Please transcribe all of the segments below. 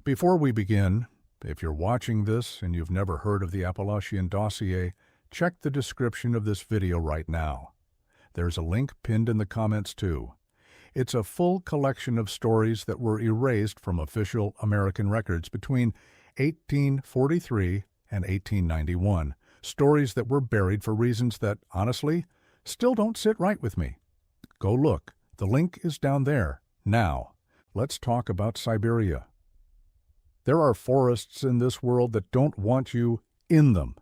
Before we begin, if you're watching this and you've never heard of the Appalachian Dossier, check the description of this video right now. There's a link pinned in the comments too. It's a full collection of stories that were erased from official American records between 1843 and 1891, stories that were buried for reasons that, honestly, still don't sit right with me. Go look. The link is down there. Now, let's talk about Siberia. There are forests in this world that don't want you in them.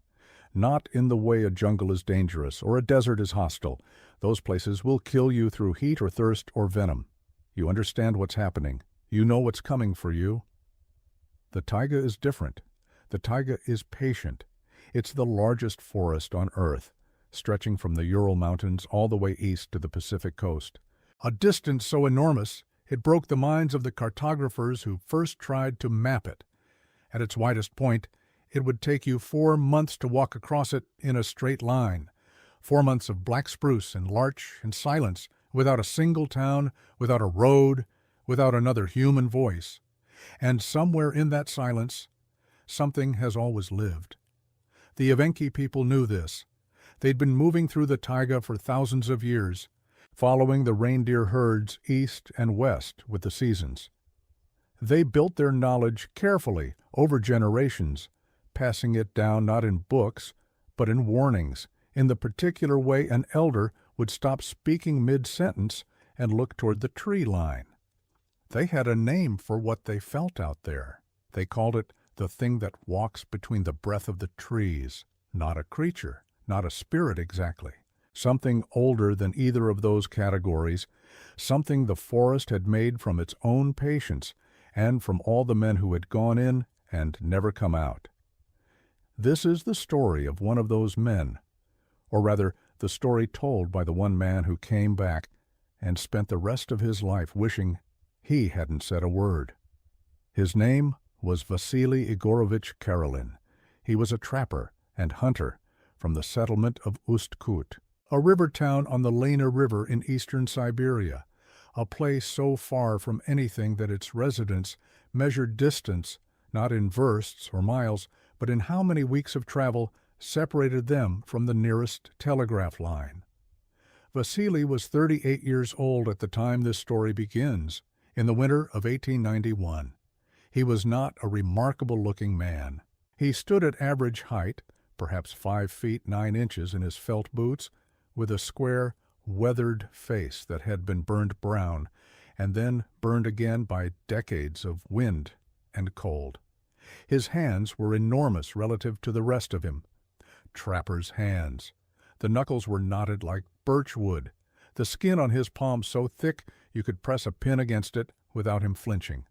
Not in the way a jungle is dangerous or a desert is hostile. Those places will kill you through heat or thirst or venom. You understand what's happening. You know what's coming for you. The taiga is different. The taiga is patient. It's the largest forest on Earth, stretching from the Ural Mountains all the way east to the Pacific coast. A distance so enormous, it broke the minds of the cartographers who first tried to map it. At its widest point, it would take you 4 months to walk across it in a straight line. 4 months of black spruce and larch and silence, without a single town, without a road, without another human voice. And somewhere in that silence, something has always lived. The Evenki people knew this. They'd been moving through the taiga for thousands of years, following the reindeer herds east and west with the seasons. They built their knowledge carefully over generations, passing it down not in books, but in warnings, in the particular way an elder would stop speaking mid-sentence and look toward the tree line. They had a name for what they felt out there. They called it the thing that walks between the breath of the trees. Not a creature, not a spirit exactly. Something older than either of those categories, something the forest had made from its own patience and from all the men who had gone in and never come out. This is the story of one of those men, or rather, the story told by the one man who came back and spent the rest of his life wishing he hadn't said a word. His name was Vasilei Igorovich Karelin. He was a trapper and hunter from the settlement of Ust-Kut, a river town on the Lena River in eastern Siberia, a place so far from anything that its residents measured distance not in versts or miles, but in how many weeks of travel separated them from the nearest telegraph line. Vasilei was 38 years old at the time this story begins, in the winter of 1891. He was not a remarkable-looking man. He stood at average height, perhaps 5 feet 9 inches in his felt boots, with a square, weathered face that had been burned brown, and then burned again by decades of wind and cold. His hands were enormous relative to the rest of him. Trapper's hands. The knuckles were knotted like birch wood, the skin on his palm so thick you could press a pin against it without him flinching.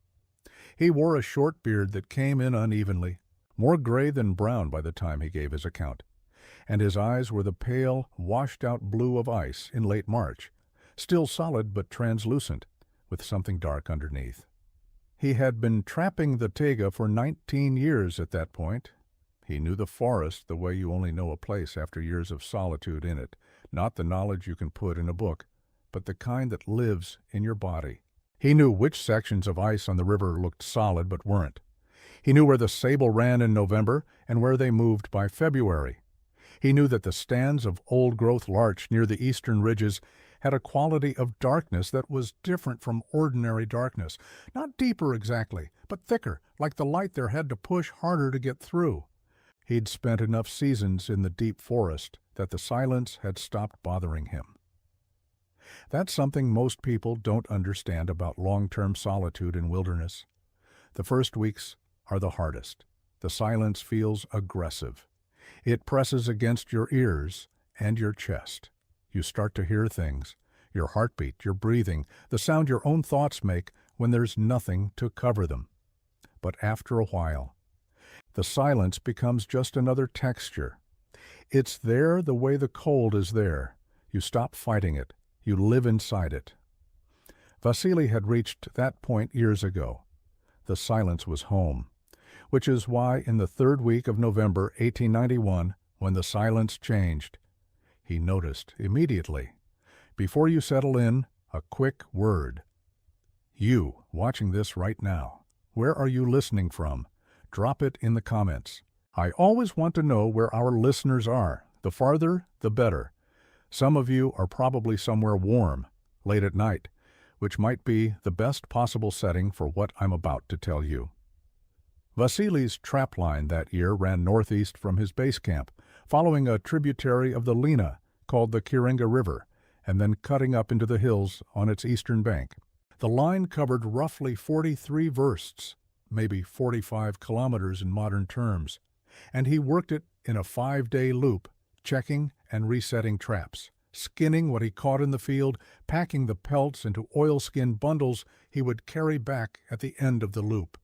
He wore a short beard that came in unevenly, more gray than brown by the time he gave his account, and his eyes were the pale, washed-out blue of ice in late March, still solid but translucent, with something dark underneath. He had been trapping the taiga for 19 years at that point. He knew the forest the way you only know a place after years of solitude in it, not the knowledge you can put in a book, but the kind that lives in your body. He knew which sections of ice on the river looked solid but weren't. He knew where the sable ran in November and where they moved by February. He knew that the stands of old-growth larch near the eastern ridges had a quality of darkness that was different from ordinary darkness. Not deeper exactly, but thicker, like the light there had to push harder to get through. He'd spent enough seasons in the deep forest that the silence had stopped bothering him. That's something most people don't understand about long-term solitude in wilderness. The first weeks are the hardest. The silence feels aggressive. It presses against your ears and your chest. You start to hear things, your heartbeat, your breathing, the sound your own thoughts make when there's nothing to cover them. But after a while, the silence becomes just another texture. It's there the way the cold is there. You stop fighting it. You live inside it. Vasilei had reached that point years ago. The silence was home, which is why in the 3rd week of November 1891, when the silence changed, he noticed immediately, before you settle in, a quick word. You, watching this right now, Where are you listening from? Drop it in the comments. I always want to know where our listeners are. The farther, the better. Some of you are probably somewhere warm, late at night, which might be the best possible setting for what I'm about to tell you. Vasilei's trap line that year ran northeast from his base camp, following a tributary of the Lena called the Kiringa River, and then cutting up into the hills on its eastern bank. The line covered roughly 43 versts, maybe 45 kilometers in modern terms, and he worked it in a 5-day loop, checking and resetting traps, skinning what he caught in the field, packing the pelts into oilskin bundles he would carry back at the end of the loop.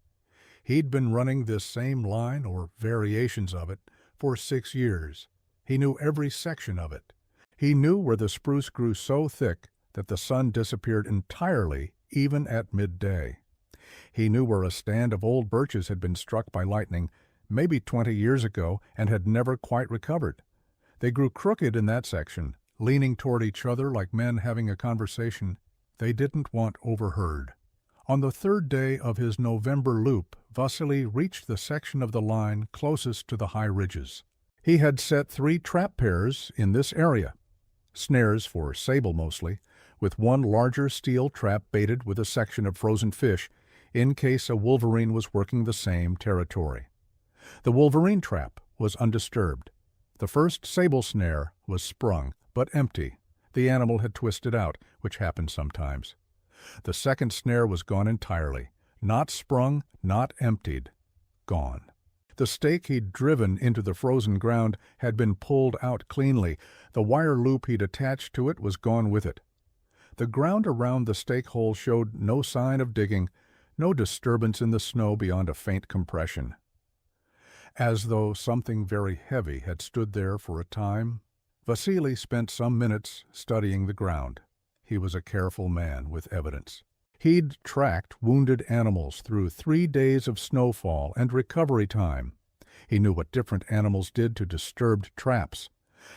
He'd been running this same line, or variations of it, for 6 years. He knew every section of it. He knew where the spruce grew so thick that the sun disappeared entirely, even at midday. He knew where a stand of old birches had been struck by lightning, maybe 20 years ago, and had never quite recovered. They grew crooked in that section, leaning toward each other like men having a conversation they didn't want overheard. On the 3rd day of his November loop, Vasilei reached the section of the line closest to the high ridges. He had set 3 trap pairs in this area, snares for sable mostly, with one larger steel trap baited with a section of frozen fish in case a wolverine was working the same territory. The wolverine trap was undisturbed. The first sable snare was sprung, but empty. The animal had twisted out, which happens sometimes. The second snare was gone entirely, not sprung, not emptied, gone. The stake he'd driven into the frozen ground had been pulled out cleanly. The wire loop he'd attached to it was gone with it. The ground around the stake hole showed no sign of digging, no disturbance in the snow beyond a faint compression. As though something very heavy had stood there for a time, Vasilei spent some minutes studying the ground. He was a careful man with evidence. He'd tracked wounded animals through 3 days of snowfall and recovery time. He knew what different animals did to disturbed traps,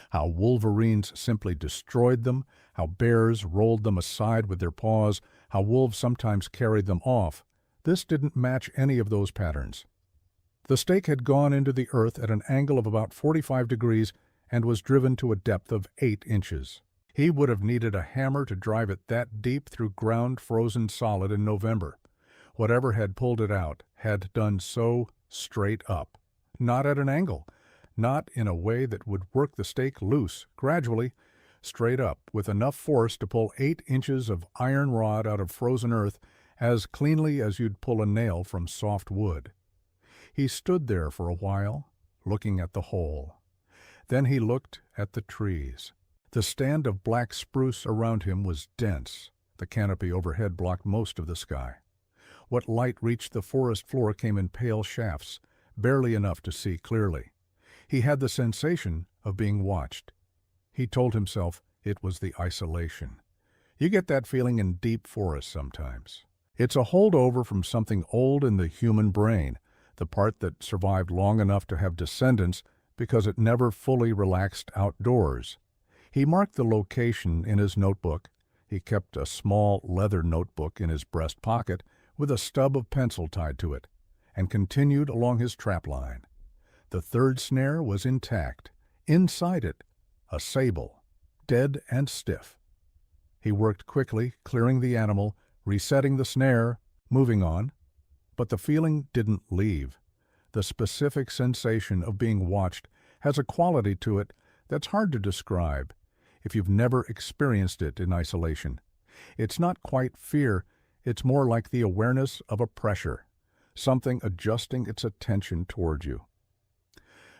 how wolverines simply destroyed them, how bears rolled them aside with their paws, how wolves sometimes carried them off. This didn't match any of those patterns. The stake had gone into the earth at an angle of about 45 degrees and was driven to a depth of 8 inches. He would have needed a hammer to drive it that deep through ground frozen solid in November. Whatever had pulled it out had done so straight up, not at an angle, not in a way that would work the stake loose, gradually, straight up, with enough force to pull 8 inches of iron rod out of frozen earth as cleanly as you'd pull a nail from soft wood. He stood there for a while, looking at the hole. Then he looked at the trees. The stand of black spruce around him was dense. The canopy overhead blocked most of the sky. What light reached the forest floor came in pale shafts, barely enough to see clearly. He had the sensation of being watched. He told himself it was the isolation. You get that feeling in deep forests sometimes. It's a holdover from something old in the human brain, the part that survived long enough to have descendants because it never fully relaxed outdoors. He marked the location in his notebook. He kept a small leather notebook in his breast pocket with a stub of pencil tied to it, and continued along his trap line. The 3rd snare was intact. Inside it, a sable, dead and stiff. He worked quickly, clearing the animal, resetting the snare, moving on. But the feeling didn't leave. The specific sensation of being watched has a quality to it that's hard to describe if you've never experienced it in isolation. It's not quite fear, it's more like the awareness of a pressure, something adjusting its attention toward you.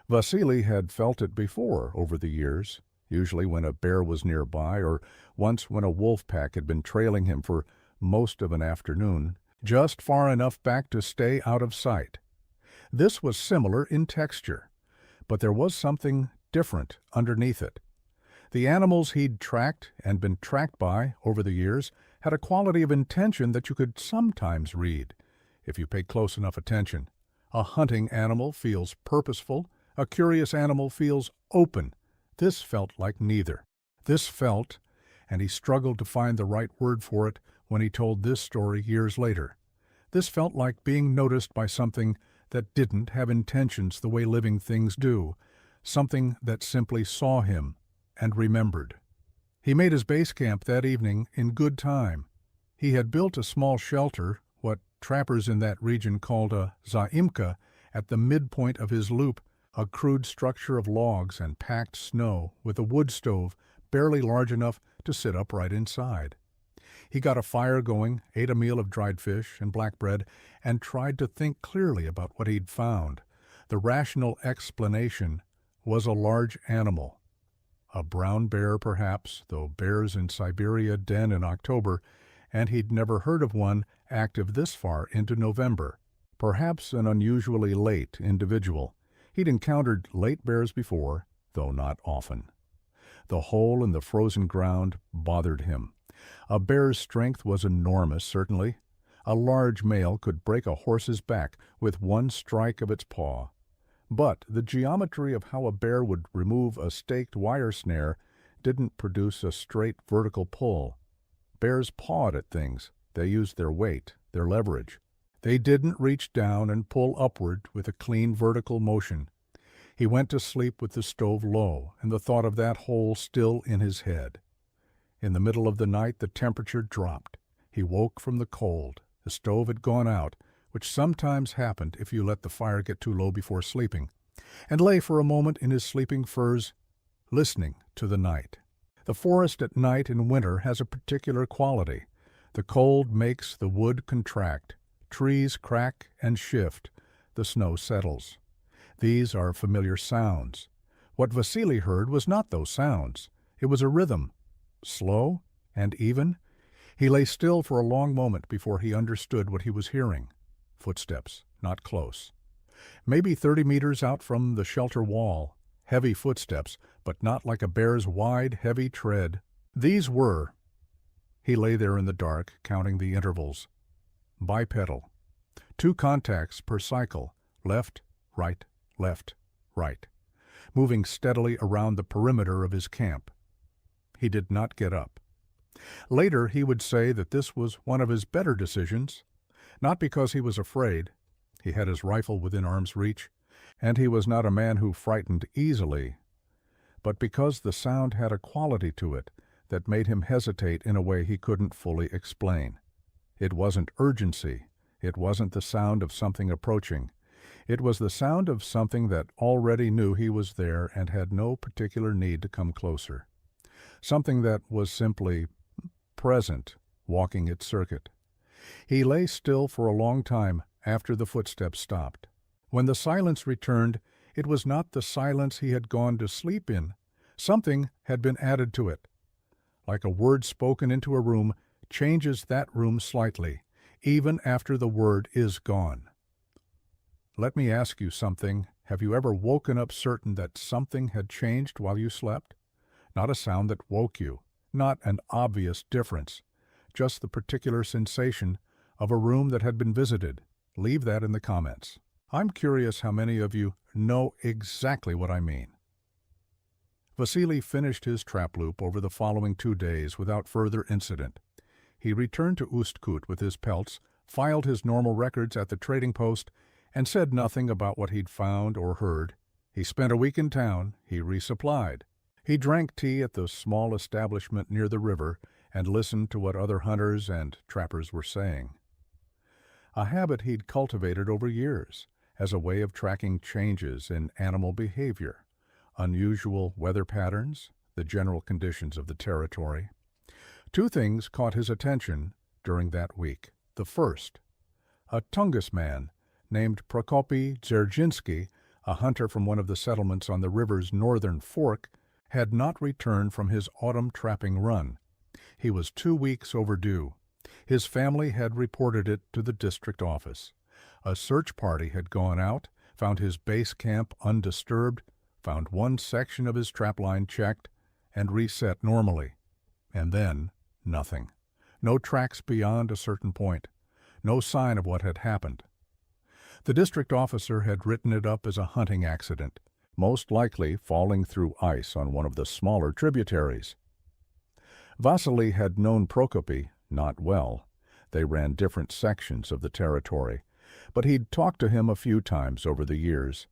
Vasilei had felt it before over the years, usually when a bear was nearby or once when a wolf pack had been trailing him for most of an afternoon, just far enough back to stay out of sight. This was similar in texture, but there was something different underneath it. The animals he'd tracked and been tracked by over the years had a quality of intention that you could sometimes read, if you paid close enough attention. A hunting animal feels purposeful, a curious animal feels open. This felt like neither. This felt, and he struggled to find the right word for it when he told this story years later. This felt like being noticed by something that didn't have intentions the way living things do, something that simply saw him and remembered. He made his base camp that evening in good time. He had built a small shelter, what trappers in that region called a zaimka, at the midpoint of his loop, a crude structure of logs and packed snow with a wood stove barely large enough to sit upright inside. He got a fire going, ate a meal of dried fish and black bread, and tried to think clearly about what he'd found. The rational explanation was a large animal. A brown bear, perhaps, though bears in Siberia den in October, and he'd never heard of one active this far into November. Perhaps an unusually late individual. He'd encountered late bears before, though not often. The hole in the frozen ground bothered him. A bear's strength was enormous, certainly. A large male could break a horse's back with one strike of its paw. But the geometry of how a bear would remove a staked wire snare didn't produce a straight vertical pull. Bears pawed at things. They used their weight, their leverage. They didn't reach down and pull upward with a clean vertical motion. He went to sleep with the stove low and the thought of that hole still in his head. In the middle of the night the temperature dropped. He woke from the cold. The stove had gone out, which sometimes happened if you let the fire get too low before sleeping, and lay for a moment in his sleeping furs, listening to the night. The forest at night in winter has a particular quality. The cold makes the wood contract. Trees crack and shift. The snow settles. These are familiar sounds. What Vasilei heard was not those sounds. It was a rhythm. Slow and even. He lay still for a long moment before he understood what he was hearing. Footsteps, not close. Maybe 30 meters out from the shelter wall. Heavy footsteps, but not like a bear's wide, heavy tread. These were. He lay there in the dark, counting the intervals. Bipedal. 2 contacts per cycle. Left, right, moving steadily around the perimeter of his camp. He did not get up. Later he would say that this was one of his better decisions, not because he was afraid. He had his rifle within arm's reach, and he was not a man who frightened easily, but because the sound had a quality to it that made him hesitate in a way he couldn't fully explain. It wasn't urgency. It wasn't the sound of something approaching. It was the sound of something that already knew he was there and had no particular need to come closer. Something that was simply present, walking its circuit. He lay still for a long time after the footsteps stopped. When the silence returned, it was not the silence he had gone to sleep in. Something had been added to it. Like a word spoken into a room changes that room slightly, even after the word is gone. Let me ask you something. Have you ever woken up certain that something had changed while you slept? Not a sound that woke you, not an obvious difference, just the particular sensation of a room that had been visited. Leave that in the comments. I'm curious how many of you know exactly what I mean. Vasilei finished his trap loop over the following 2 days without further incident. He returned to Ustkut with his pelts, filed his normal records at the trading post, and said nothing about what he'd found or heard. He spent a week in town. He resupplied. He drank tea at the small establishment near the river and listened to what other hunters and trappers were saying. A habit he'd cultivated over years as a way of tracking changes in animal behavior, unusual weather patterns, the general conditions of the territory. 2 things caught his attention during that week. The first, a Tungus man named Prokopy Dzerzhinsky, a hunter from one of the settlements on the river's northern fork, had not returned from his autumn trapping run. He was 2 weeks overdue. His family had reported it to the district office. A search party had gone out, found his base camp undisturbed, found one section of his trapline checked, and reset normally. And then, nothing. No tracks beyond a certain point. No sign of what had happened. The district officer had written it up as a hunting accident, most likely falling through ice on one of the smaller tributaries. Vasilei had known Prokopy not well. They ran different sections of the territory, but he'd talked to him a few times over the years.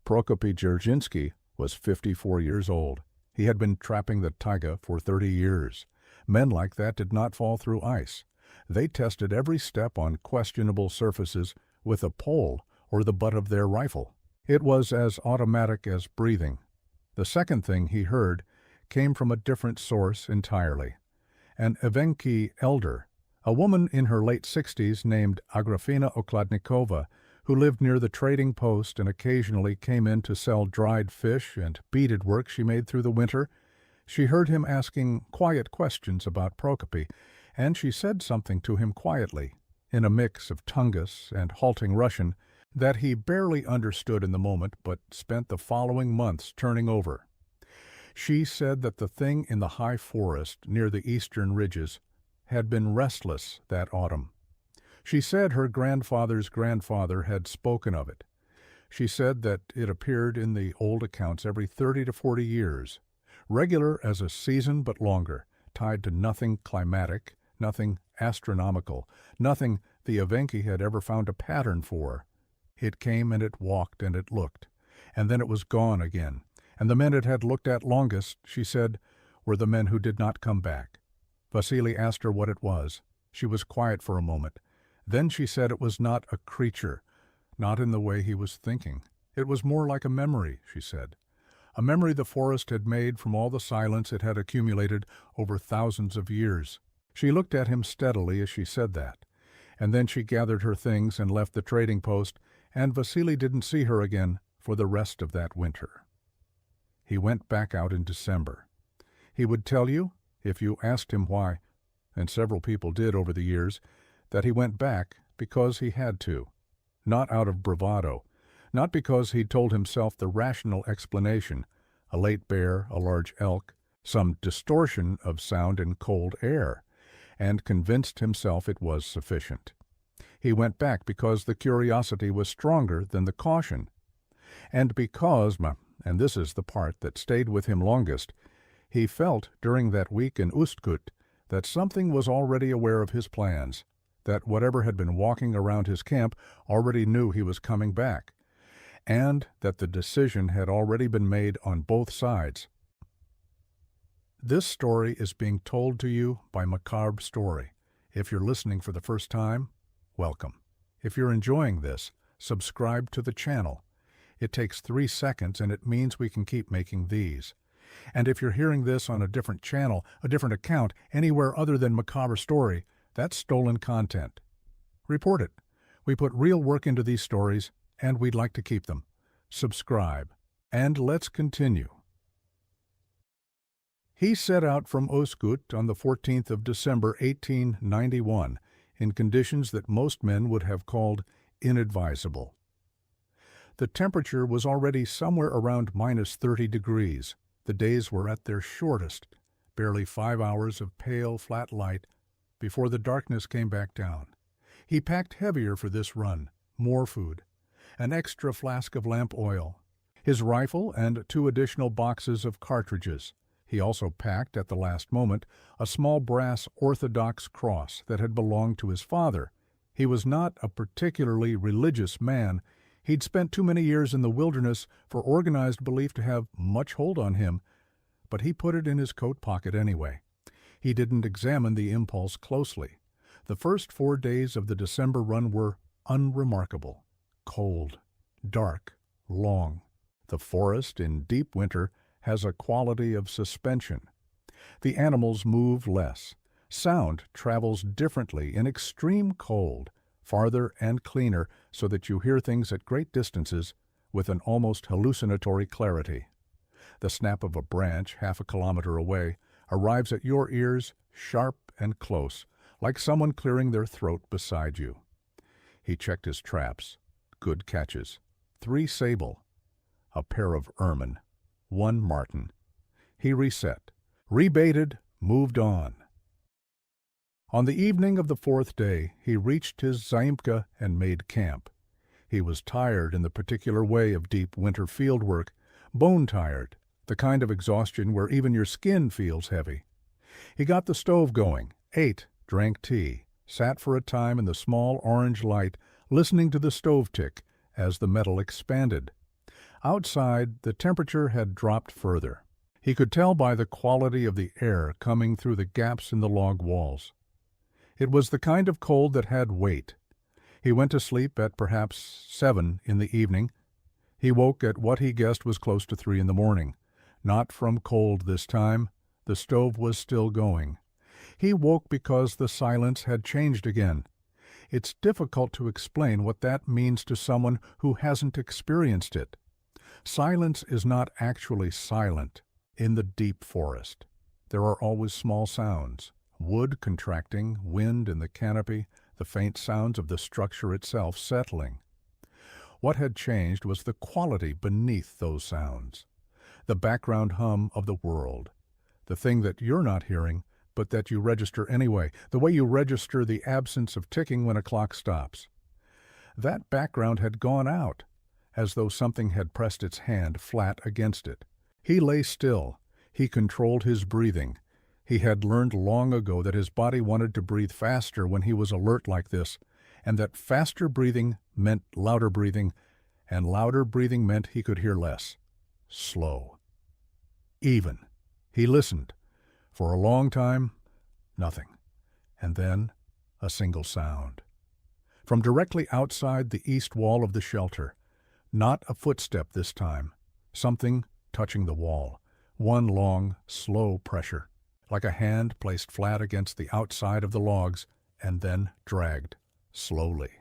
Prokopy Dzerzhinsky was 54 years old. He had been trapping the taiga for 30 years. Men like that did not fall through ice. They tested every step on questionable surfaces with a pole or the butt of their rifle. It was as automatic as breathing. The second thing he heard came from a different source entirely. An Evenki elder, a woman in her late 60s named Agrafena Okladnikova, who lived near the trading post and occasionally came in to sell dried fish and beaded work she made through the winter. She heard him asking quiet questions about Prokopy, and she said something to him quietly, in a mix of Tungus and halting Russian, that he barely understood in the moment but spent the following months turning over. She said that the thing in the high forest near the eastern ridges had been restless that autumn. She said her grandfather's grandfather had spoken of it. She said that it appeared in the old accounts every 30 to 40 years, regular as a season but longer, tied to nothing climatic, nothing astronomical, nothing the Evenki had ever found a pattern for. It came and it walked and it looked, and then it was gone again. And the men it had looked at longest, she said, were the men who did not come back. Vasilei asked her what it was. She was quiet for a moment. Then she said it was not a creature, not in the way he was thinking. It was more like a memory, she said. A memory the forest had made from all the silence it had accumulated over thousands of years. She looked at him steadily as she said that, and then she gathered her things and left the trading post, and Vasilei didn't see her again for the rest of that winter. He went back out in December. He would tell you, if you asked him why, and several people did over the years, that he went back because he had to, not out of bravado, not because he'd told himself the rational explanation, a late bear, a large elk, some distortion of sound in cold air, and convinced himself it was sufficient. He went back because the curiosity was stronger than the caution, and because, and this is the part that stayed with him longest, he felt during that week in Ustkut that something was already aware of his plans, that whatever had been walking around his camp already knew he was coming back, and that the decision had already been made on both sides. This story is being told to you by Macabre Story. If you're listening for the first time, welcome. If you're enjoying this, subscribe to the channel. It takes 3 seconds and it means we can keep making these. And if you're hearing this on a different channel, a different account, anywhere other than Macabre Story, that's stolen content. Report it. We put real work into these stories, and we'd like to keep them. Subscribe. And let's continue. He set out from Ustkut on the 14th of December 1891 in conditions that most men would have called inadvisable. The temperature was already somewhere around minus 30 degrees. The days were at their shortest, barely 5 hours of pale, flat light before the darkness came back down. He packed heavier for this run, more food, an extra flask of lamp oil, his rifle, and 2 additional boxes of cartridges. He also packed, at the last moment, a small brass Orthodox cross that had belonged to his father. He was not a particularly religious man. He'd spent too many years in the wilderness for organized belief to have much hold on him, but he put it in his coat pocket anyway. He didn't examine the impulse closely. The first 4 days of the December run were unremarkable. Cold, dark, long. The forest in deep winter has a quality of suspension. The animals move less. Sound travels differently in extreme cold, farther and cleaner, so that you hear things at great distances with an almost hallucinatory clarity. The snap of a branch half a kilometer away arrives at your ears sharp and close, like someone clearing their throat beside you. He checked his traps. Good catches. 3 sable, a pair of ermine, 1 marten. He reset, rebaited, moved on. On the evening of the 4th day, he reached his zaimka and made camp. He was tired in the particular way of deep winter field work, bone-tired, the kind of exhaustion where even your skin feels heavy. He got the stove going, ate, drank tea, sat for a time in the small orange light, listening to the stove tick as the metal expanded. Outside, the temperature had dropped further. He could tell by the quality of the air coming through the gaps in the log walls. It was the kind of cold that had weight. He went to sleep at perhaps 7 in the evening. He woke at what he guessed was close to 3 in the morning. Not from cold this time. The stove was still going. He woke because the silence had changed again. It's difficult to explain what that means to someone who hasn't experienced it. Silence is not actually silent. In the deep forest, there are always small sounds: wood contracting, wind in the canopy, the faint sounds of the structure itself settling. What had changed was the quality beneath those sounds, the background hum of the world, the thing that you're not hearing, but that you register anyway, the way you register the absence of ticking when a clock stops. That background had gone out, as though something had pressed its hand flat against it. He lay still. He controlled his breathing. He had learned long ago that his body wanted to breathe faster when he was alert like this, and that faster breathing meant louder breathing, and louder breathing meant he could hear less. Slow. Even. He listened. For a long time, nothing. And then, a single sound. From directly outside the east wall of the shelter. Not a footstep this time. Something touching the wall. One long, slow pressure, like a hand placed flat against the outside of the logs and then dragged, slowly.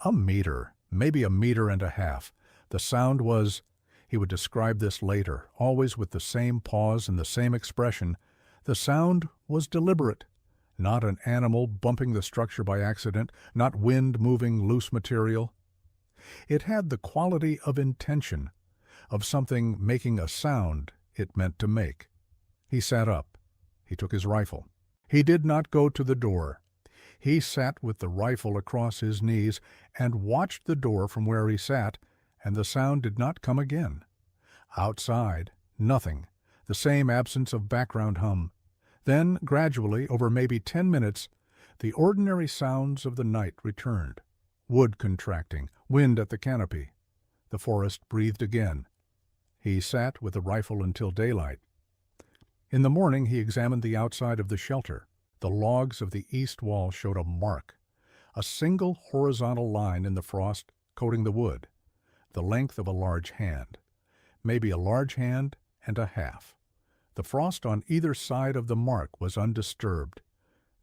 A meter, maybe a meter and a half. The sound was, he would describe this later, always with the same pause and the same expression. The sound was deliberate. Not an animal bumping the structure by accident, not wind moving loose material. It had the quality of intention, of something making a sound it meant to make. He sat up. He took his rifle. He did not go to the door. He sat with the rifle across his knees and watched the door from where he sat, and the sound did not come again. Outside, nothing, the same absence of background hum. Then, gradually, over maybe 10 minutes, the ordinary sounds of the night returned. Wood contracting, wind at the canopy. The forest breathed again. He sat with the rifle until daylight. In the morning he examined the outside of the shelter. The logs of the east wall showed a mark, a single horizontal line in the frost coating the wood, the length of a large hand, maybe a large hand and a half. The frost on either side of the mark was undisturbed.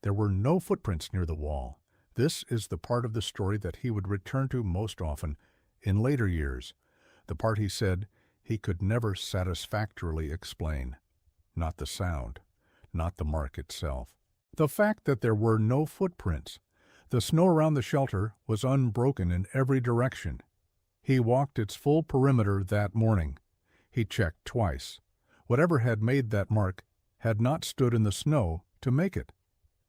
There were no footprints near the wall. This is the part of the story that he would return to most often in later years, the part he said he could never satisfactorily explain. Not the sound, not the mark itself. The fact that there were no footprints. The snow around the shelter was unbroken in every direction. He walked its full perimeter that morning. He checked twice. Whatever had made that mark had not stood in the snow to make it.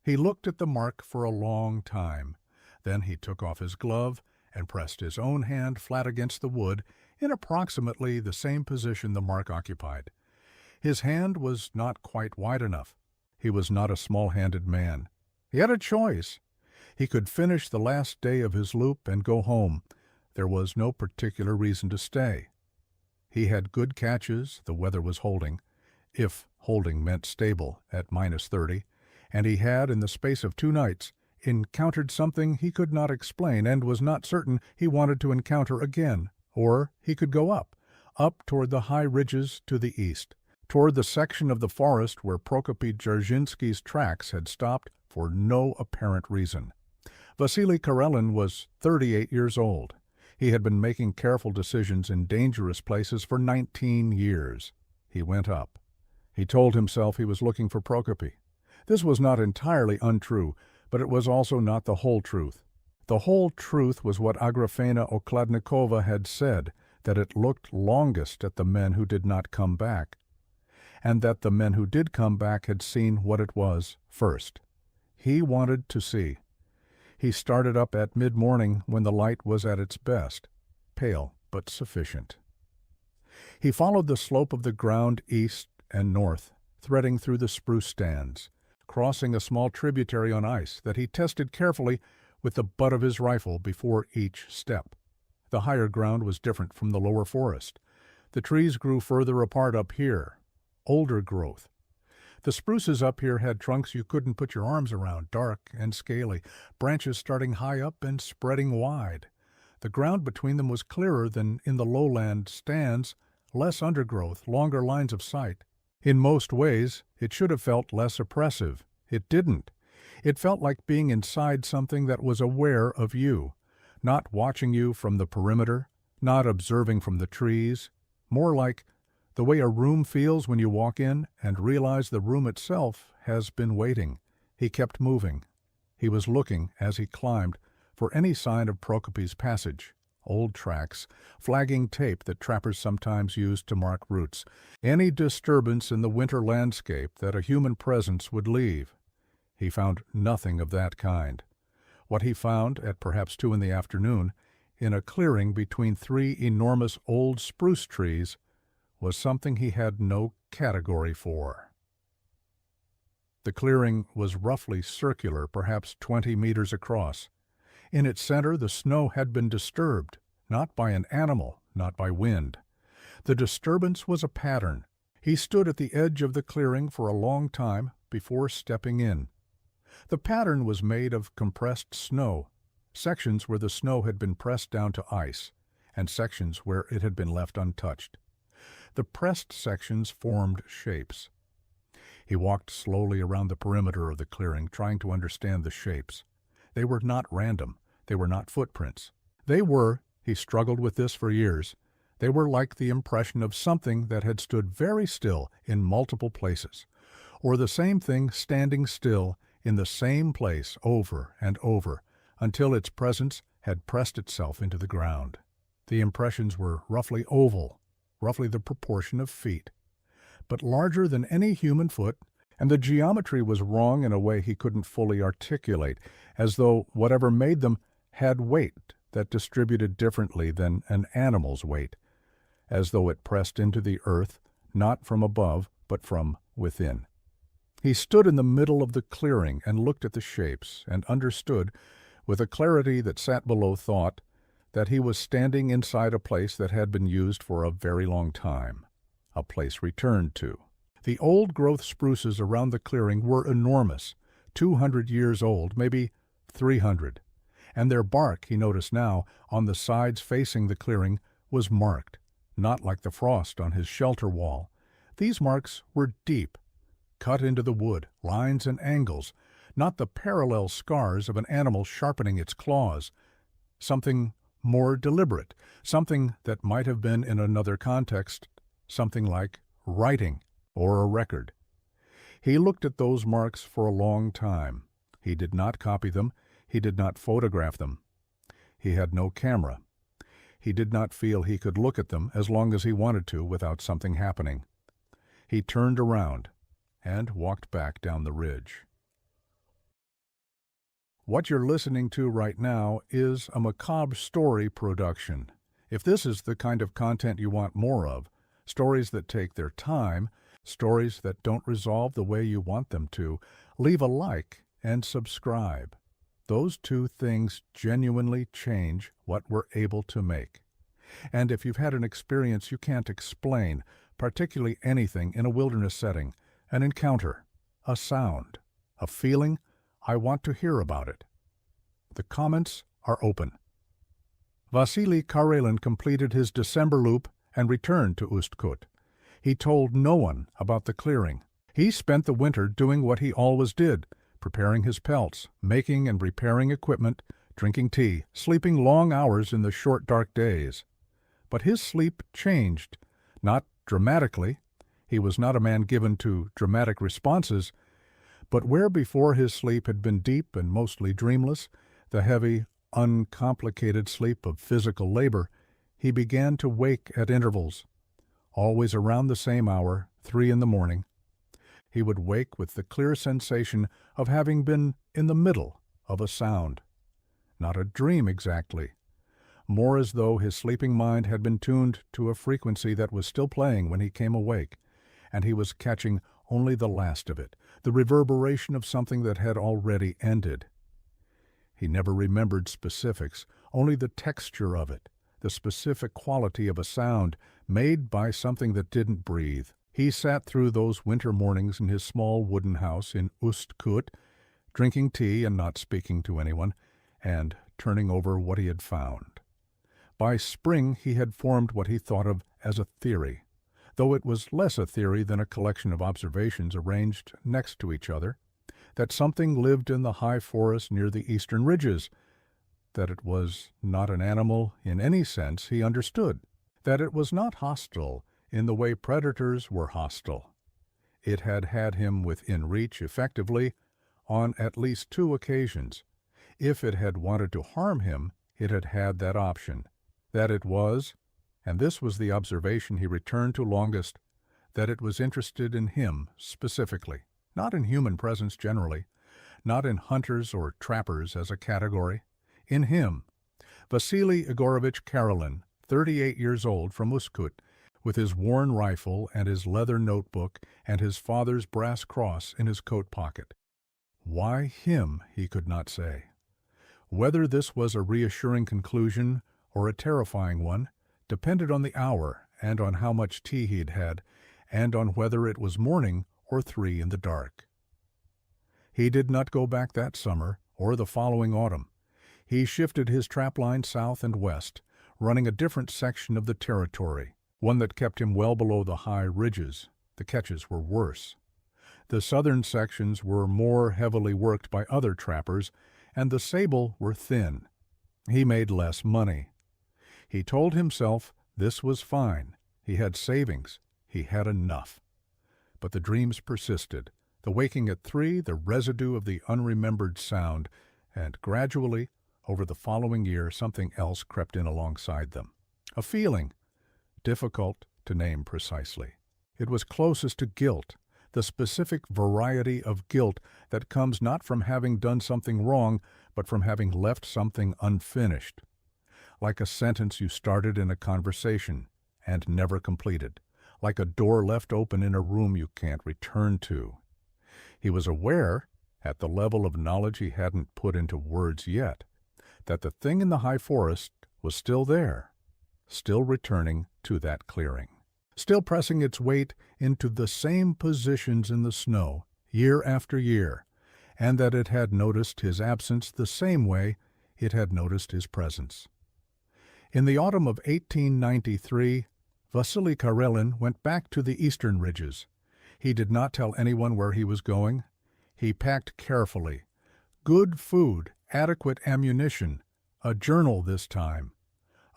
He looked at the mark for a long time. Then he took off his glove and pressed his own hand flat against the wood in approximately the same position the mark occupied. His hand was not quite wide enough. He was not a small-handed man. He had a choice. He could finish the last day of his loop and go home. There was no particular reason to stay. He had good catches, the weather was holding, if holding meant stable, at -30, and he had, in the space of 2 nights, encountered something he could not explain and was not certain he wanted to encounter again. Or he could go up toward the high ridges to the east, toward the section of the forest where Prokopy Dzerzhinsky's tracks had stopped for no apparent reason. Vasilei Karelin was 38 years old. He had been making careful decisions in dangerous places for 19 years. He went up. He told himself he was looking for Prokopy. This was not entirely untrue, but it was also not the whole truth. The whole truth was what Agrafena Okladnikova had said, that it looked longest at the men who did not come back, and that the men who did come back had seen what it was first. He wanted to see. He started up at mid-morning when the light was at its best, pale but sufficient. He followed the slope of the ground east and north, threading through the spruce stands, crossing a small tributary on ice that he tested carefully with the butt of his rifle before each step. The higher ground was different from the lower forest. The trees grew further apart up here, older growth. The spruces up here had trunks you couldn't put your arms around, dark and scaly, branches starting high up and spreading wide. The ground between them was clearer than in the lowland stands, less undergrowth, longer lines of sight. In most ways, it should have felt less oppressive. It didn't. It felt like being inside something that was aware of you, not watching you from the perimeter, not observing from the trees, more like the way a room feels when you walk in and realize the room itself has been waiting. He kept moving. He was looking, as he climbed, for any sign of Prokopi's passage, old tracks, flagging tape that trappers sometimes used to mark routes, any disturbance in the winter landscape that a human presence would leave. He found nothing of that kind. What he found, at perhaps 2 in the afternoon, in a clearing between 3 enormous old spruce trees, was something he had no category for. The clearing was roughly circular, perhaps 20 meters across. In its center, the snow had been disturbed, not by an animal, not by wind. The disturbance was a pattern. He stood at the edge of the clearing for a long time before stepping in. The pattern was made of compressed snow, sections where the snow had been pressed down to ice, and sections where it had been left untouched. The pressed sections formed shapes. He walked slowly around the perimeter of the clearing, trying to understand the shapes. They were not random. They were not footprints. They were, he struggled with this for years, they were like the impression of something that had stood very still in multiple places, or the same thing standing still in the same place over and over until its presence had pressed itself into the ground. The impressions were roughly oval, roughly the proportion of feet, but larger than any human foot, and the geometry was wrong in a way he couldn't fully articulate, as though whatever made them had weight that distributed differently than an animal's weight, as though it pressed into the earth, not from above, but from within. He stood in the middle of the clearing and looked at the shapes, and understood, with a clarity that sat below thought, that he was standing inside a place that had been used for a very long time, a place returned to. The old-growth spruces around the clearing were enormous, 200 years old, maybe 300, and their bark, he noticed now, on the sides facing the clearing, was marked, not like the frost on his shelter wall. These marks were deep, cut into the wood, lines and angles, not the parallel scars of an animal sharpening its claws, something more deliberate, something that might have been in another context, something like writing or a record. He looked at those marks for a long time. He did not copy them. He did not photograph them. He had no camera. He did not feel he could look at them as long as he wanted to without something happening. He turned around and walked back down the ridge. What you're listening to right now is a macabre story production. If this is the kind of content you want more of, stories that take their time, stories that don't resolve the way you want them to, leave a like and subscribe. Those 2 things genuinely change what we're able to make. And if you've had an experience you can't explain, particularly anything in a wilderness setting, an encounter, a sound, a feeling, I want to hear about it. The comments are open. Vasilei completed his December loop and returned to Ustkut. He told no one about the clearing. He spent the winter doing what he always did, preparing his pelts, making and repairing equipment, drinking tea, sleeping long hours in the short dark days. But his sleep changed, not dramatically. He was not a man given to dramatic responses, but where before his sleep had been deep and mostly dreamless, the heavy, uncomplicated sleep of physical labor, he began to wake at intervals, always around the same hour, 3 in the morning. He would wake with the clear sensation of having been in the middle of a sound. Not a dream exactly, more as though his sleeping mind had been tuned to a frequency that was still playing when he came awake, and he was catching only the last of it, the reverberation of something that had already ended. He never remembered specifics, only the texture of it, the specific quality of a sound made by something that didn't breathe. He sat through those winter mornings in his small wooden house in Ust-Kut, drinking tea and not speaking to anyone, and turning over what he had found. By spring he had formed what he thought of as a theory, though it was less a theory than a collection of observations arranged next to each other, that something lived in the high forest near the eastern ridges, that it was not an animal in any sense he understood, that it was not hostile in the way predators were hostile. It had had him within reach effectively on at least 2 occasions. If it had wanted to harm him, it had had that option. That it was, and this was the observation he returned to longest, that it was interested in him specifically, not in human presence generally, not in hunters or trappers as a category, in him, Vasilei Igorovich Karelin, 38 years old, from Ust-Kut, with his worn rifle and his leather notebook and his father's brass cross in his coat pocket. Why him, he could not say. Whether this was a reassuring conclusion or a terrifying one depended on the hour and on how much tea he'd had, and on whether it was morning or 3 in the dark. He did not go back that summer or the following autumn. He shifted his trapline south and west, running a different section of the territory, one that kept him well below the high ridges. The catches were worse. The southern sections were more heavily worked by other trappers, and the sable were thin. He made less money. He told himself this was fine. He had savings. He had enough. But the dreams persisted, the waking at 3, the residue of the unremembered sound, and gradually, over the following year, something else crept in alongside them. A feeling, difficult to name precisely. It was closest to guilt, the specific variety of guilt that comes not from having done something wrong, but from having left something unfinished. Like a sentence you started in a conversation and never completed, like a door left open in a room you can't return to. He was aware, at the level of knowledge he hadn't put into words yet, that the thing in the high forest was still there, still returning to that clearing, still pressing its weight into the same positions in the snow year after year, and that it had noticed his absence the same way it had noticed his presence. In the autumn of 1893, Vasilei Karelin went back to the eastern ridges. He did not tell anyone where he was going. He packed carefully. Good food, adequate ammunition, a journal this time.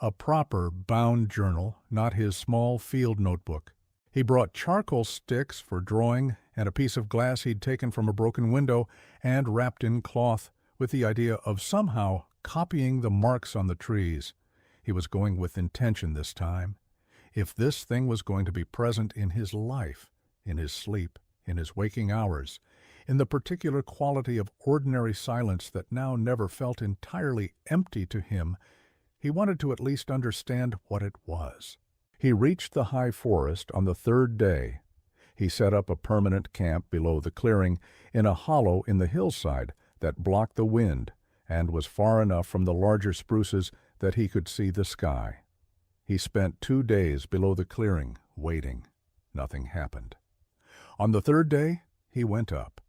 A proper bound journal, not his small field notebook. He brought charcoal sticks for drawing and a piece of glass he'd taken from a broken window and wrapped in cloth, with the idea of somehow copying the marks on the trees. He was going with intention this time. If this thing was going to be present in his life, in his sleep, in his waking hours, in the particular quality of ordinary silence that now never felt entirely empty to him, he wanted to at least understand what it was. He reached the high forest on the 3rd day. He set up a permanent camp below the clearing in a hollow in the hillside that blocked the wind and was far enough from the larger spruces that he could see the sky. He spent 2 days below the clearing, waiting. Nothing happened. On the 3rd day, he went up.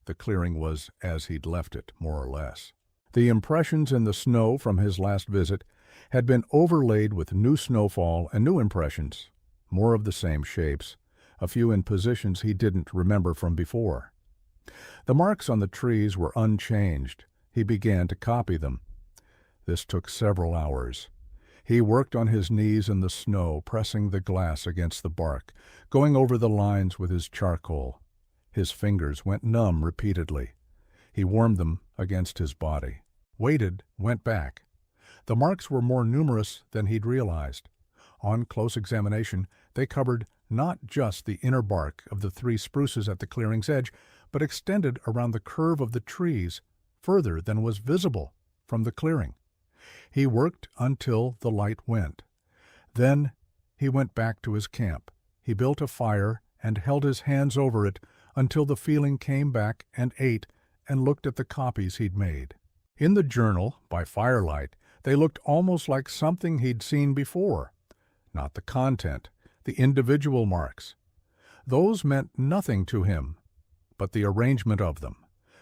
The clearing was as he'd left it, more or less. The impressions in the snow from his last visit had been overlaid with new snowfall and new impressions, more of the same shapes, a few in positions he didn't remember from before. The marks on the trees were unchanged. He began to copy them. This took several hours. He worked on his knees in the snow, pressing the glass against the bark, going over the lines with his charcoal. His fingers went numb repeatedly. He warmed them against his body, waited, went back. The marks were more numerous than he'd realized. On close examination, they covered not just the inner bark of the 3 spruces at the clearing's edge, but extended around the curve of the trees, further than was visible from the clearing. He worked until the light went. Then he went back to his camp. He built a fire and held his hands over it until the feeling came back and ate and looked at the copies he'd made. In the journal, by firelight, they looked almost like something he'd seen before. Not the content, the individual marks. Those meant nothing to him, but the arrangement of them,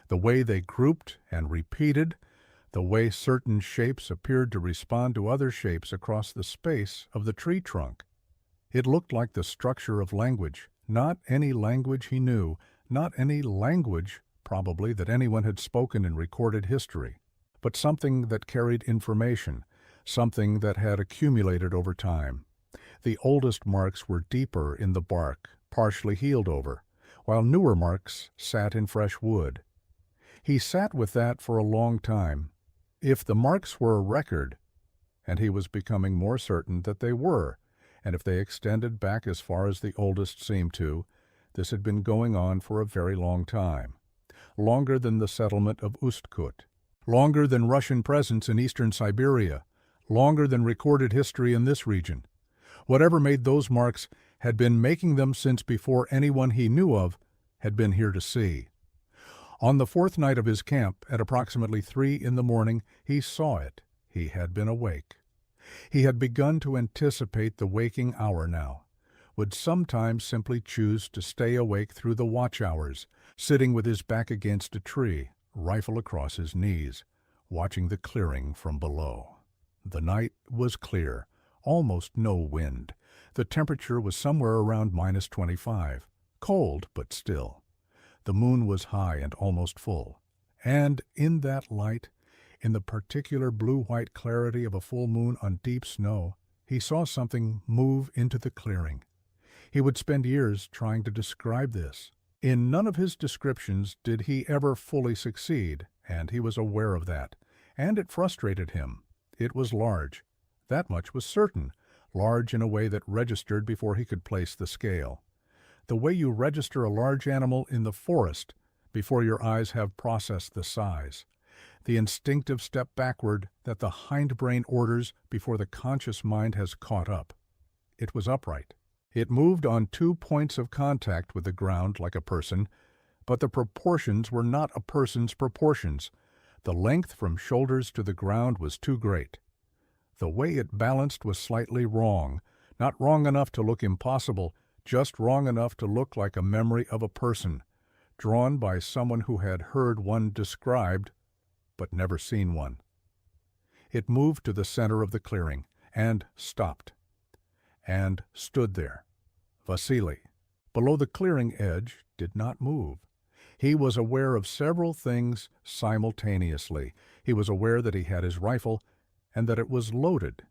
the way they grouped and repeated, the way certain shapes appeared to respond to other shapes across the space of the tree trunk. It looked like the structure of language, not any language he knew, not any language, probably, that anyone had spoken in recorded history, but something that carried information, something that had accumulated over time. The oldest marks were deeper in the bark, partially healed over, while newer marks sat in fresh wood. He sat with that for a long time. If the marks were a record, and he was becoming more certain that they were, and if they extended back as far as the oldest seemed to, this had been going on for a very long time. Longer than the settlement of Ustkut, longer than Russian presence in eastern Siberia, longer than recorded history in this region. Whatever made those marks had been making them since before anyone he knew of had been here to see. On the fourth night of his camp, at approximately 3 in the morning, he saw it. He had been awake. He had begun to anticipate the waking hour now, would sometimes simply choose to stay awake through the watch hours, sitting with his back against a tree, rifle across his knees, watching the clearing from below. The night was clear, almost no wind. The temperature was somewhere around -25, cold but still. The moon was high and almost full, and in that light, in the particular blue-white clarity of a full moon on deep snow, he saw something move into the clearing. He would spend years trying to describe this. In none of his descriptions did he ever fully succeed, and he was aware of that, and it frustrated him. It was large. That much was certain, large in a way that registered before he could place the scale. The way you register a large animal in the forest before your eyes have processed the size. The instinctive step backward that the hindbrain orders before the conscious mind has caught up. It was upright. It moved on 2 points of contact with the ground like a person, but the proportions were not a person's proportions. The length from shoulders to the ground was too great. The way it balanced was slightly wrong, not wrong enough to look impossible, just wrong enough to look like a memory of a person, drawn by someone who had heard one described, but never seen one. It moved to the center of the clearing, and stopped, and stood there. Vasilei, below the clearing edge, did not move. He was aware of several things simultaneously. He was aware that he had his rifle, and that it was loaded.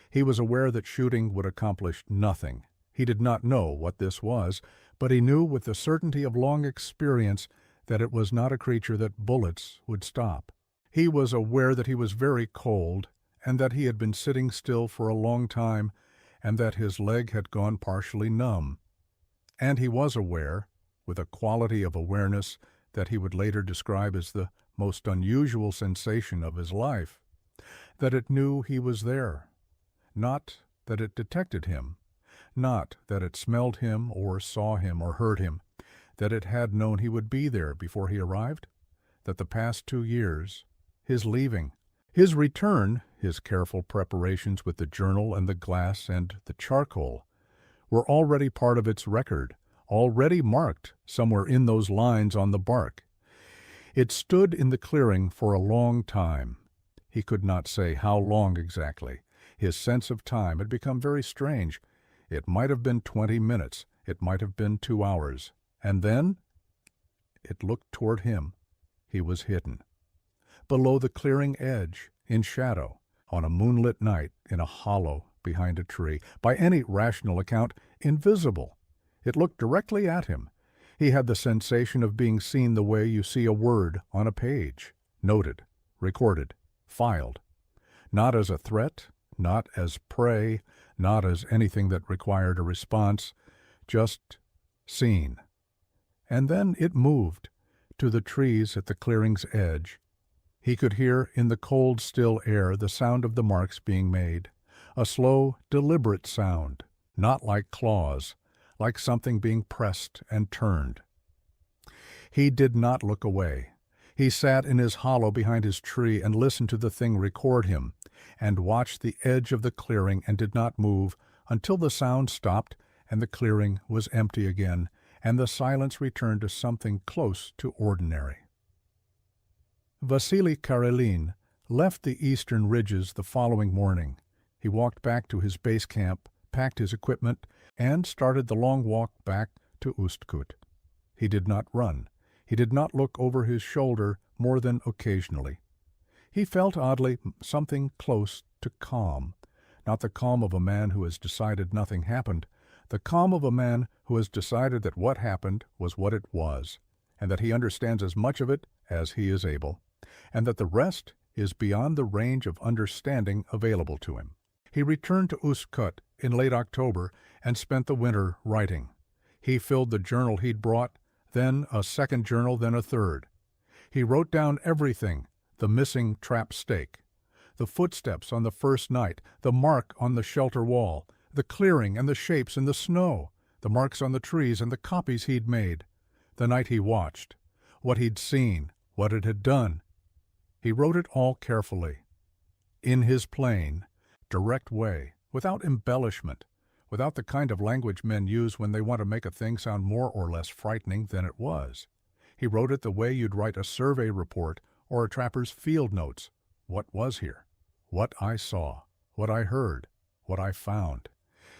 He was aware that shooting would accomplish nothing. He did not know what this was, but he knew with the certainty of long experience that it was not a creature that bullets would stop. He was aware that he was very cold, and that he had been sitting still for a long time, and that his leg had gone partially numb. And he was aware, with a quality of awareness that he would later describe as the most unusual sensation of his life, that it knew he was there, not that it detected him, not that it smelled him or saw him or heard him, that it had known he would be there before he arrived, that the past 2 years, his leaving, his return, his careful preparations with the journal and the glass and the charcoal, were already part of its record, already marked somewhere in those lines on the bark. It stood in the clearing for a long time. He could not say how long exactly. His sense of time had become very strange. It might have been 20 minutes. It might have been 2 hours. And then it looked toward him. He was hidden. Below the clearing edge, in shadow, on a moonlit night, in a hollow behind a tree, by any rational account, invisible. It looked directly at him. He had the sensation of being seen the way you see a word on a page, noted, recorded, filed. Not as a threat, not as prey, not as anything that required a response, just seen. And then it moved to the trees at the clearing's edge. He could hear in the cold, still air the sound of the marks being made, a slow, deliberate sound, not like claws, like something being pressed and turned. He did not look away. He sat in his hollow behind his tree and listened to the thing record him, and watched the edge of the clearing and did not move until the sound stopped and the clearing was empty again, and the silence returned to something close to ordinary. Vasilei Karelin left the eastern ridges the following morning. He walked back to his base camp, packed his equipment, and started the long walk back to Ustkut. He did not run. He did not look over his shoulder more than occasionally. He felt oddly something close to calm, not the calm of a man who has decided nothing happened, the calm of a man who has decided that what happened was what it was, and that he understands as much of it as he is able, and that the rest is beyond the range of understanding available to him. He returned to Ustkut in late October and spent the winter writing. He filled the journal he'd brought, then a second journal, then a third. He wrote down everything: the missing trap stake, the footsteps on the first night, the mark on the shelter wall, the clearing and the shapes in the snow, the marks on the trees and the copies he'd made, the night he watched, what he'd seen, what it had done. He wrote it all carefully, in his plain, direct way, without embellishment, without the kind of language men use when they want to make a thing sound more or less frightening than it was. He wrote it the way you'd write a survey report or a trapper's field notes. What was here? What I saw, what I heard, what I found.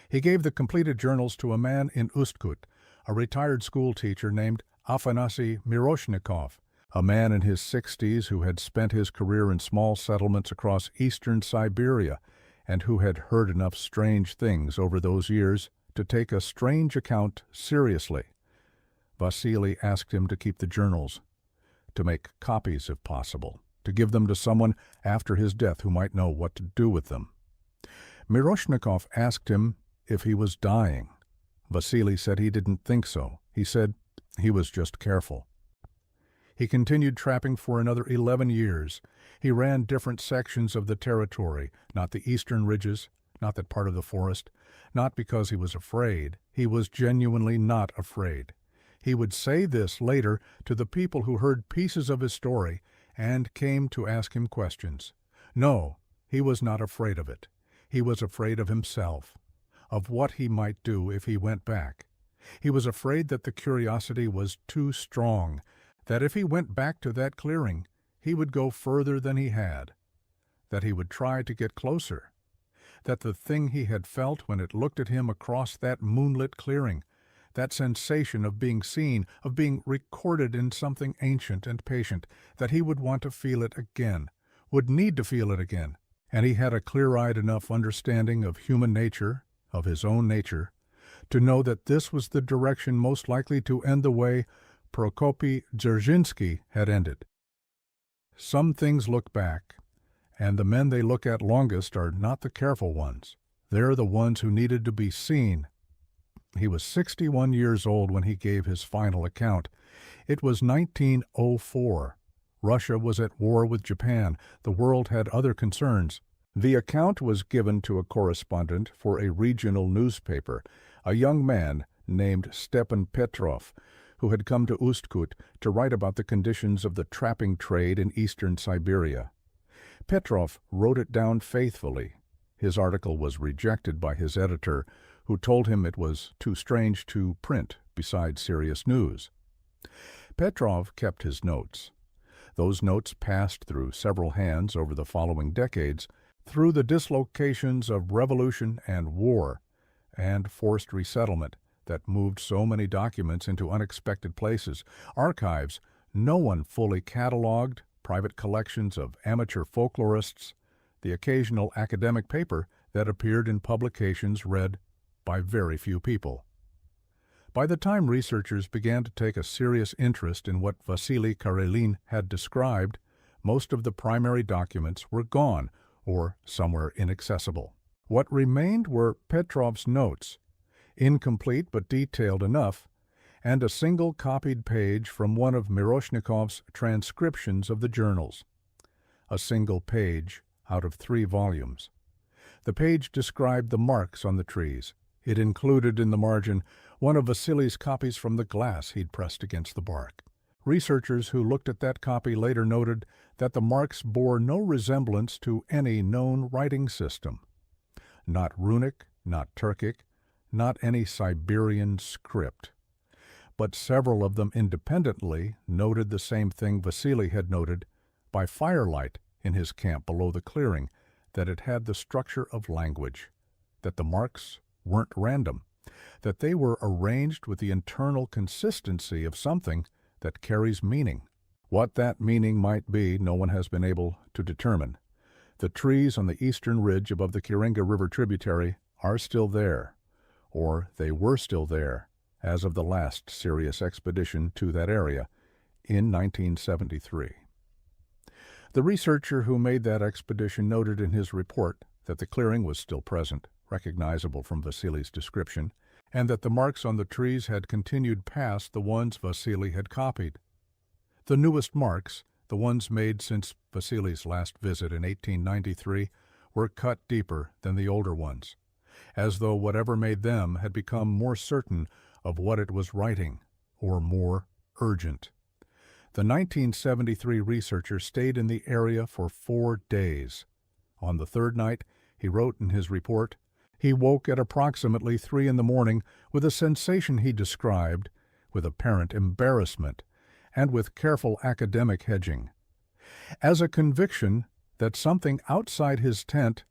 He gave the completed journals to a man in Ustkut, a retired school teacher named Afanasy Miroshnikov, a man in his 60s who had spent his career in small settlements across eastern Siberia and who had heard enough strange things over those years to take a strange account seriously. Vasilei asked him to keep the journals, to make copies if possible, to give them to someone after his death who might know what to do with them. Miroshnikov asked him if he was dying. Vasilei said he didn't think so. He said he was just careful. He continued trapping for another 11 years. He ran different sections of the territory, not the eastern ridges, not that part of the forest, not because he was afraid. He was genuinely not afraid. He would say this later to the people who heard pieces of his story and came to ask him questions. No, he was not afraid of it. He was afraid of himself, of what he might do if he went back. He was afraid that the curiosity was too strong, that if he went back to that clearing, he would go further than he had, that he would try to get closer, that the thing he had felt when it looked at him across that moonlit clearing, that sensation of being seen, of being recorded in something ancient and patient, that he would want to feel it again, would need to feel it again. And he had a clear-eyed enough understanding of human nature, of his own nature, to know that this was the direction most likely to end the way Prokopy Dzerzhinsky had ended. Some things look back, and the men they look at longest are not the careful ones. They're the ones who needed to be seen. He was 61 years old when he gave his final account. It was 1904. Russia was at war with Japan. The world had other concerns. The account was given to a correspondent for a regional newspaper, a young man named Stepan Petrov, who had come to Ustkut to write about the conditions of the trapping trade in eastern Siberia. Petrov wrote it down faithfully. His article was rejected by his editor, who told him it was too strange to print beside serious news. Petrov kept his notes. Those notes passed through several hands over the following decades, through the dislocations of revolution and war, and forced resettlement that moved so many documents into unexpected places, archives no one fully cataloged, private collections of amateur folklorists, the occasional academic paper that appeared in publications read by very few people. By the time researchers began to take a serious interest in what Vasilei Karelin had described, most of the primary documents were gone or somewhere inaccessible. What remained were Petrov's notes, incomplete but detailed enough, and a single copied page from one of Miroshnikov's transcriptions of the journals. A single page out of 3 volumes. The page described the marks on the trees. It included in the margin one of Vasilei's copies from the glass he'd pressed against the bark. Researchers who looked at that copy later noted that the marks bore no resemblance to any known writing system. Not runic, not Turkic, not any Siberian script. But several of them independently noted the same thing Vasilei had noted by firelight in his camp below the clearing, that it had the structure of language, that the marks weren't random, that they were arranged with the internal consistency of something that carries meaning. What that meaning might be, no one has been able to determine. The trees on the eastern ridge above the Kirenga River tributary are still there, or they were still there as of the last serious expedition to that area in 1973. The researcher who made that expedition noted in his report that the clearing was still present, recognizable from Vasilei's description, and that the marks on the trees had continued past the ones Vasilei had copied. The newest marks, the ones made since Vasilei's last visit in 1893, were cut deeper than the older ones, as though whatever made them had become more certain of what it was writing, or more urgent. The 1973 researcher stayed in the area for 4 days. On the third night, he wrote in his report, he woke at approximately 3 a.m. with a sensation he described with apparent embarrassment and with careful academic hedging, as a conviction that something outside his tent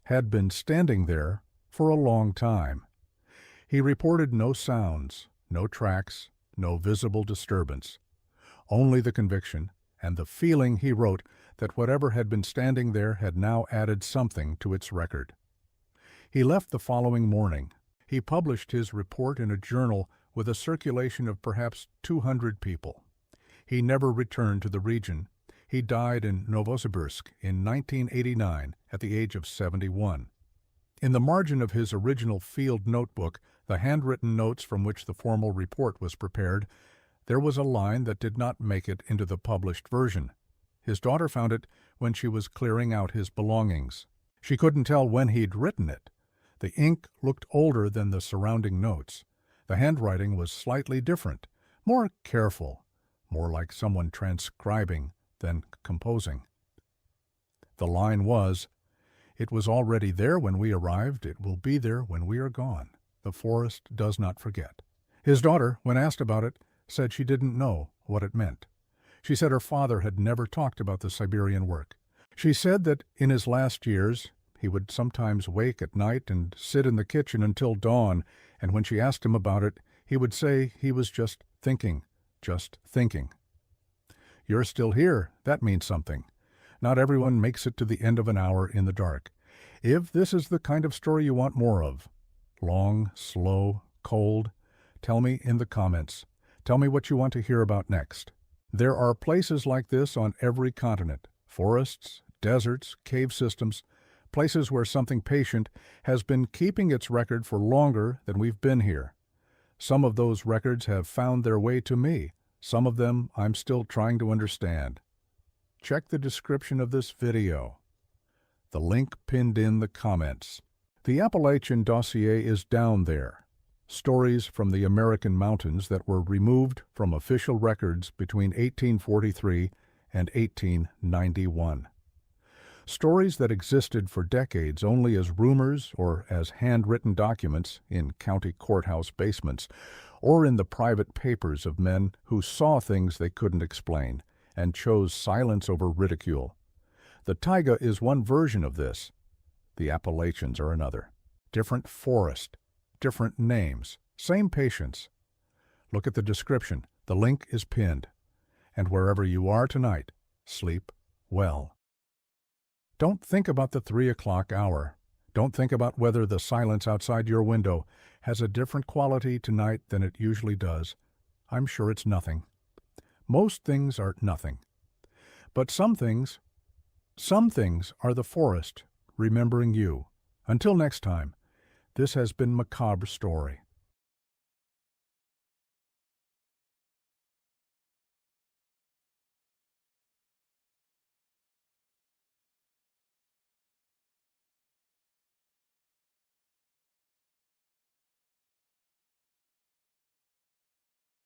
had been standing there for a long time. He reported no sounds, no tracks, no visible disturbance, only the conviction and the feeling, he wrote, that whatever had been standing there had now added something to its record. He left the following morning. He published his report in a journal with a circulation of perhaps 200 people. He never returned to the region. He died in Novosibirsk in 1989 at the age of 71. In the margin of his original field notebook, the handwritten notes from which the formal report was prepared, there was a line that did not make it into the published version. His daughter found it when she was clearing out his belongings. She couldn't tell when he'd written it. The ink looked older than the surrounding notes. The handwriting was slightly different, more careful, more like someone transcribing than composing. The line was, "It was already there when we arrived. It will be there when we are gone. The forest does not forget." His daughter, when asked about it, said she didn't know what it meant. She said her father had never talked about the Siberian work. She said that in his last years, he would sometimes wake at night and sit in the kitchen until dawn, and when she asked him about it, he would say he was just thinking, just thinking. You're still here. That means something. Not everyone makes it to the end of an hour in the dark. If this is the kind of story you want more of, long, slow, cold, tell me in the comments. Tell me what you want to hear about next. There are places like this on every continent. Forests, deserts, cave systems, places where something patient has been keeping its record for longer than we've been here. Some of those records have found their way to me. Some of them I'm still trying to understand. Check the description of this video. The link pinned in the comments. The Appalachian dossier is down there. Stories from the American mountains that were removed from official records between 1843 and 1891. Stories that existed for decades only as rumors or as handwritten documents in county courthouse basements or in the private papers of men who saw things they couldn't explain and chose silence over ridicule. The Taiga is one version of this. The Appalachians are another. Different forest, different names, same patients. Look at the description. The link is pinned. And wherever you are tonight, sleep well. Don't think about the 3 o'clock hour. Don't think about whether the silence outside your window has a different quality tonight than it usually does. I'm sure it's nothing. Most things are nothing. But some things are the forest remembering you. Until next time, this has been Macabre Story.